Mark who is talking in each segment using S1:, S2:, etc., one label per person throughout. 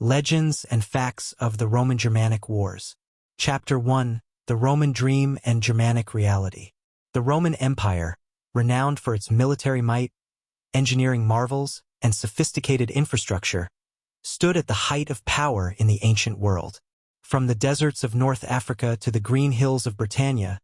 S1: Legends and Facts of the Roman-Germanic Wars. Chapter 1. The Roman Dream and Germanic Reality. The Roman Empire, renowned for its military might, engineering marvels, and sophisticated infrastructure, stood at the height of power in the ancient world. From the deserts of North Africa to the green hills of Britannia,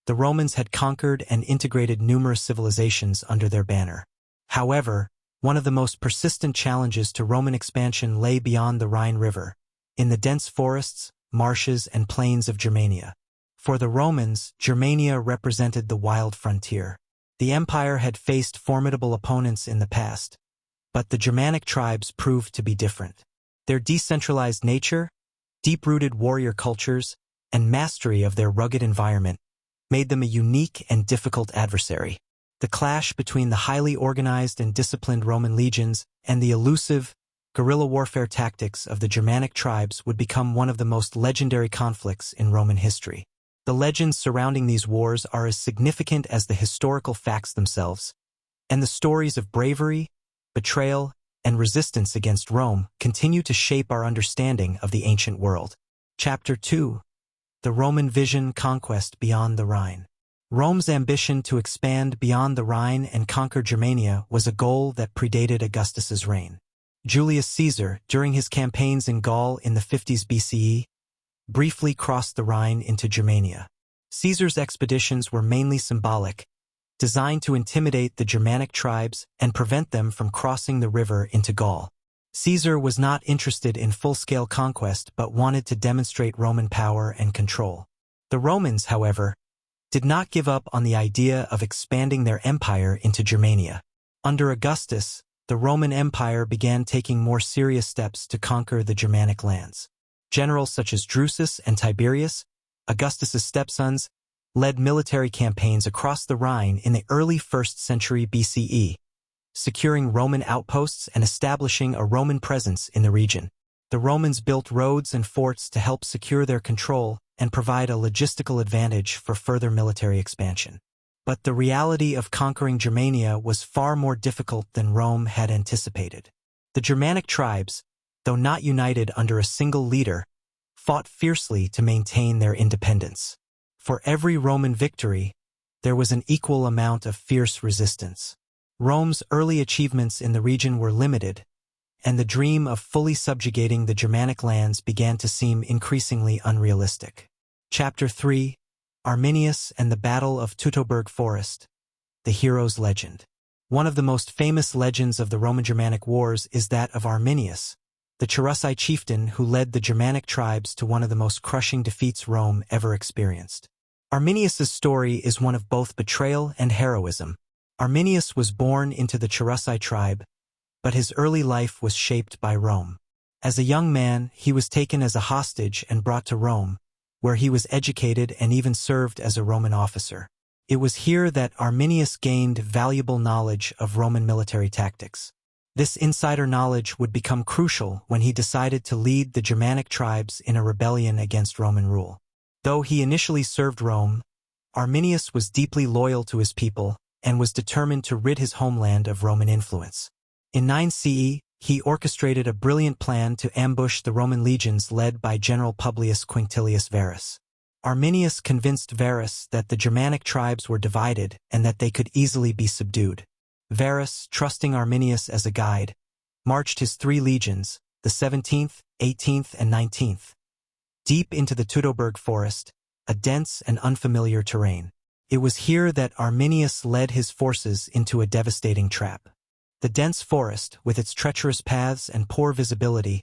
S1: the Romans had conquered and integrated numerous civilizations under their banner. However, one of the most persistent challenges to Roman expansion lay beyond the Rhine River, in the dense forests, marshes, and plains of Germania. For the Romans, Germania represented the wild frontier. The empire had faced formidable opponents in the past, but the Germanic tribes proved to be different. Their decentralized nature, deep-rooted warrior cultures, and mastery of their rugged environment made them a unique and difficult adversary. The clash between the highly organized and disciplined Roman legions and the elusive, guerrilla warfare tactics of the Germanic tribes would become one of the most legendary conflicts in Roman history. The legends surrounding these wars are as significant as the historical facts themselves, and the stories of bravery, betrayal, and resistance against Rome continue to shape our understanding of the ancient world. Chapter 2. The Roman Vision: Conquest Beyond the Rhine. Rome's ambition to expand beyond the Rhine and conquer Germania was a goal that predated Augustus's reign. Julius Caesar, during his campaigns in Gaul in the 50s BCE, briefly crossed the Rhine into Germania. Caesar's expeditions were mainly symbolic, designed to intimidate the Germanic tribes and prevent them from crossing the river into Gaul. Caesar was not interested in full-scale conquest but wanted to demonstrate Roman power and control. The Romans, however, did not give up on the idea of expanding their empire into Germania. Under Augustus, the Roman Empire began taking more serious steps to conquer the Germanic lands. Generals such as Drusus and Tiberius, Augustus's stepsons, led military campaigns across the Rhine in the early 1st century BCE, securing Roman outposts and establishing a Roman presence in the region. The Romans built roads and forts to help secure their control and provide a logistical advantage for further military expansion. But the reality of conquering Germania was far more difficult than Rome had anticipated. The Germanic tribes, though not united under a single leader, fought fiercely to maintain their independence. For every Roman victory, there was an equal amount of fierce resistance. Rome's early achievements in the region were limited, and the dream of fully subjugating the Germanic lands began to seem increasingly unrealistic. Chapter 3. Arminius and the Battle of Teutoburg Forest. The Hero's Legend. One of the most famous legends of the Roman-Germanic Wars is that of Arminius, the Cherusci chieftain who led the Germanic tribes to one of the most crushing defeats Rome ever experienced. Arminius's story is one of both betrayal and heroism. Arminius was born into the Cherusci tribe, but his early life was shaped by Rome. As a young man, he was taken as a hostage and brought to Rome, where he was educated and even served as a Roman officer. It was here that Arminius gained valuable knowledge of Roman military tactics. This insider knowledge would become crucial when he decided to lead the Germanic tribes in a rebellion against Roman rule. Though he initially served Rome, Arminius was deeply loyal to his people and was determined to rid his homeland of Roman influence. In 9 CE, he orchestrated a brilliant plan to ambush the Roman legions led by General Publius Quinctilius Varus. Arminius convinced Varus that the Germanic tribes were divided and that they could easily be subdued. Varus, trusting Arminius as a guide, marched his 3 legions, the 17th, 18th, and 19th, deep into the Teutoburg forest, a dense and unfamiliar terrain. It was here that Arminius led his forces into a devastating trap. The dense forest, with its treacherous paths and poor visibility,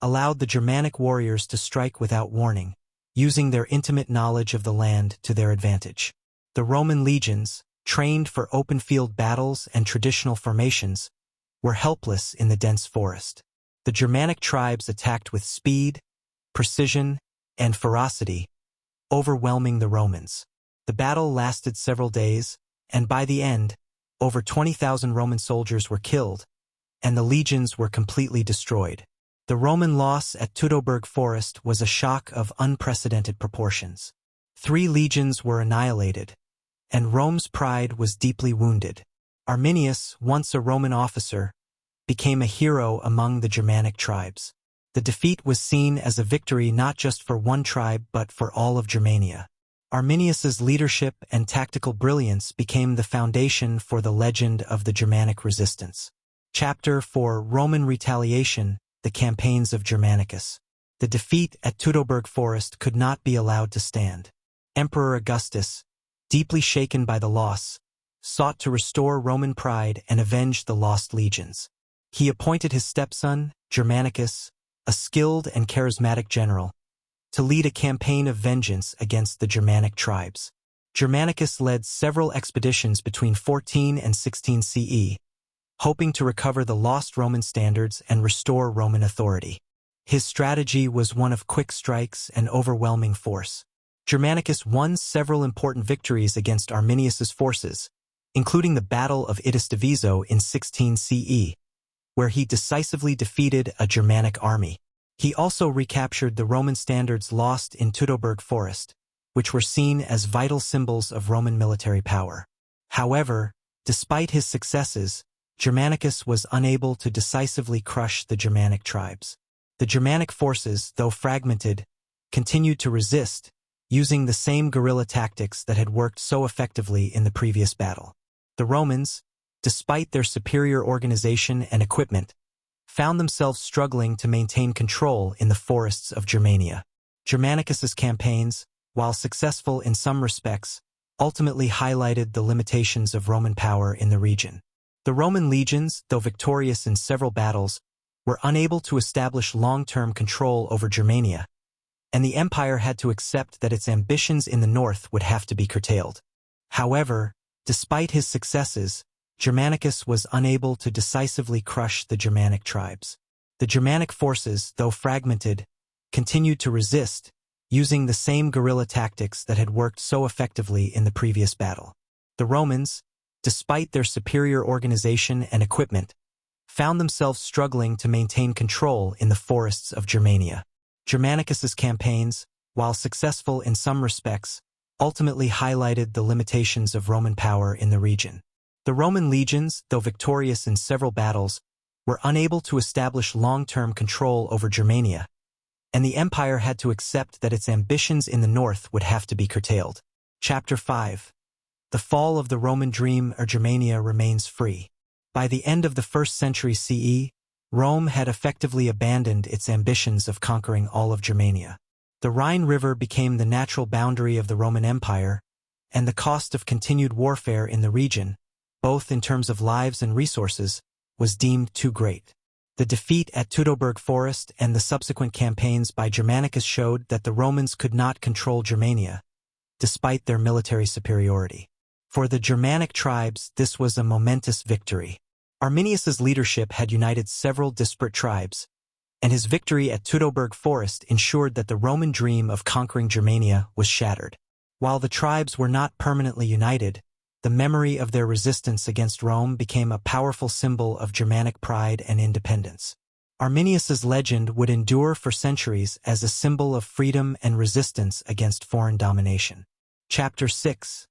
S1: allowed the Germanic warriors to strike without warning, using their intimate knowledge of the land to their advantage. The Roman legions, trained for open-field battles and traditional formations, were helpless in the dense forest. The Germanic tribes attacked with speed, precision, and ferocity, overwhelming the Romans. The battle lasted several days, and by the end, over 20,000 Roman soldiers were killed, and the legions were completely destroyed. The Roman loss at Teutoburg Forest was a shock of unprecedented proportions. 3 legions were annihilated, and Rome's pride was deeply wounded. Arminius, once a Roman officer, became a hero among the Germanic tribes. The defeat was seen as a victory not just for one tribe but for all of Germania. Arminius's leadership and tactical brilliance became the foundation for the legend of the Germanic resistance. Chapter 4: Roman Retaliation, the Campaigns of Germanicus. The defeat at Teutoburg Forest could not be allowed to stand. Emperor Augustus, deeply shaken by the loss, sought to restore Roman pride and avenge the lost legions. He appointed his stepson, Germanicus, a skilled and charismatic general, to lead a campaign of vengeance against the Germanic tribes. Germanicus led several expeditions between 14 and 16 CE, hoping to recover the lost Roman standards and restore Roman authority. His strategy was one of quick strikes and overwhelming force. Germanicus won several important victories against Arminius's forces, including the Battle of Itus Diviso in 16 CE, where he decisively defeated a Germanic army. He also recaptured the Roman standards lost in Teutoburg Forest, which were seen as vital symbols of Roman military power. However, despite his successes, Germanicus was unable to decisively crush the Germanic tribes. The Germanic forces, though fragmented, continued to resist, using the same guerrilla tactics that had worked so effectively in the previous battle. The Romans, despite their superior organization and equipment, found themselves struggling to maintain control in the forests of Germania. Germanicus's campaigns, while successful in some respects, ultimately highlighted the limitations of Roman power in the region. The Roman legions, though victorious in several battles, were unable to establish long-term control over Germania, and the empire had to accept that its ambitions in the north would have to be curtailed. However, despite his successes, Germanicus was unable to decisively crush the Germanic tribes. The Germanic forces, though fragmented, continued to resist, using the same guerrilla tactics that had worked so effectively in the previous battle. The Romans, despite their superior organization and equipment, found themselves struggling to maintain control in the forests of Germania. Germanicus's campaigns, while successful in some respects, ultimately highlighted the limitations of Roman power in the region. The Roman legions, though victorious in several battles, were unable to establish long-term control over Germania, and the empire had to accept that its ambitions in the north would have to be curtailed. Chapter 5: The Fall of the Roman Dream or Germania remains free. By the end of the 1st century CE, Rome had effectively abandoned its ambitions of conquering all of Germania. The Rhine River became the natural boundary of the Roman Empire, and the cost of continued warfare in the region, both in terms of lives and resources, was deemed too great. The defeat at Teutoburg Forest and the subsequent campaigns by Germanicus showed that the Romans could not control Germania, despite their military superiority. For the Germanic tribes, this was a momentous victory. Arminius's leadership had united several disparate tribes, and his victory at Teutoburg Forest ensured that the Roman dream of conquering Germania was shattered. While the tribes were not permanently united, the memory of their resistance against Rome became a powerful symbol of Germanic pride and independence. Arminius's legend would endure for centuries as a symbol of freedom and resistance against foreign domination. Chapter 6: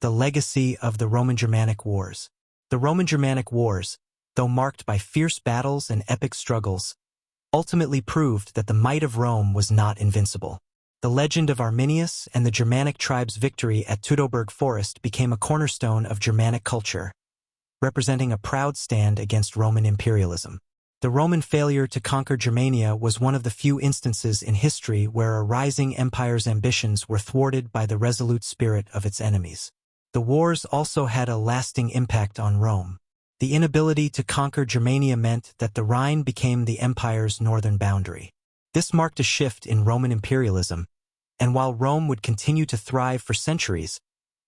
S1: The Legacy of the Roman-Germanic Wars. The Roman-Germanic Wars, though marked by fierce battles and epic struggles, ultimately proved that the might of Rome was not invincible. The legend of Arminius and the Germanic tribes' victory at Teutoburg Forest became a cornerstone of Germanic culture, representing a proud stand against Roman imperialism. The Roman failure to conquer Germania was one of the few instances in history where a rising empire's ambitions were thwarted by the resolute spirit of its enemies. The wars also had a lasting impact on Rome. The inability to conquer Germania meant that the Rhine became the empire's northern boundary. This marked a shift in Roman imperialism, and while Rome would continue to thrive for centuries,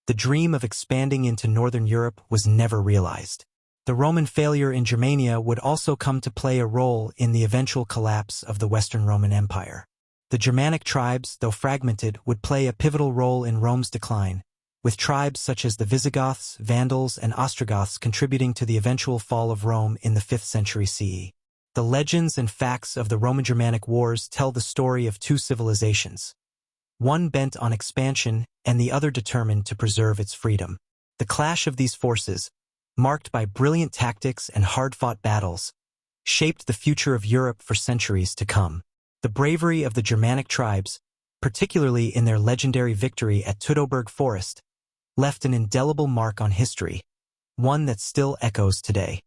S1: the dream of expanding into northern Europe was never realized. The Roman failure in Germania would also come to play a role in the eventual collapse of the Western Roman Empire. The Germanic tribes, though fragmented, would play a pivotal role in Rome's decline, with tribes such as the Visigoths, Vandals, and Ostrogoths contributing to the eventual fall of Rome in the 5th century CE. The legends and facts of the Roman-Germanic Wars tell the story of two civilizations, one bent on expansion and the other determined to preserve its freedom. The clash of these forces, marked by brilliant tactics and hard-fought battles, shaped the future of Europe for centuries to come. The bravery of the Germanic tribes, particularly in their legendary victory at Teutoburg Forest, left an indelible mark on history, one that still echoes today.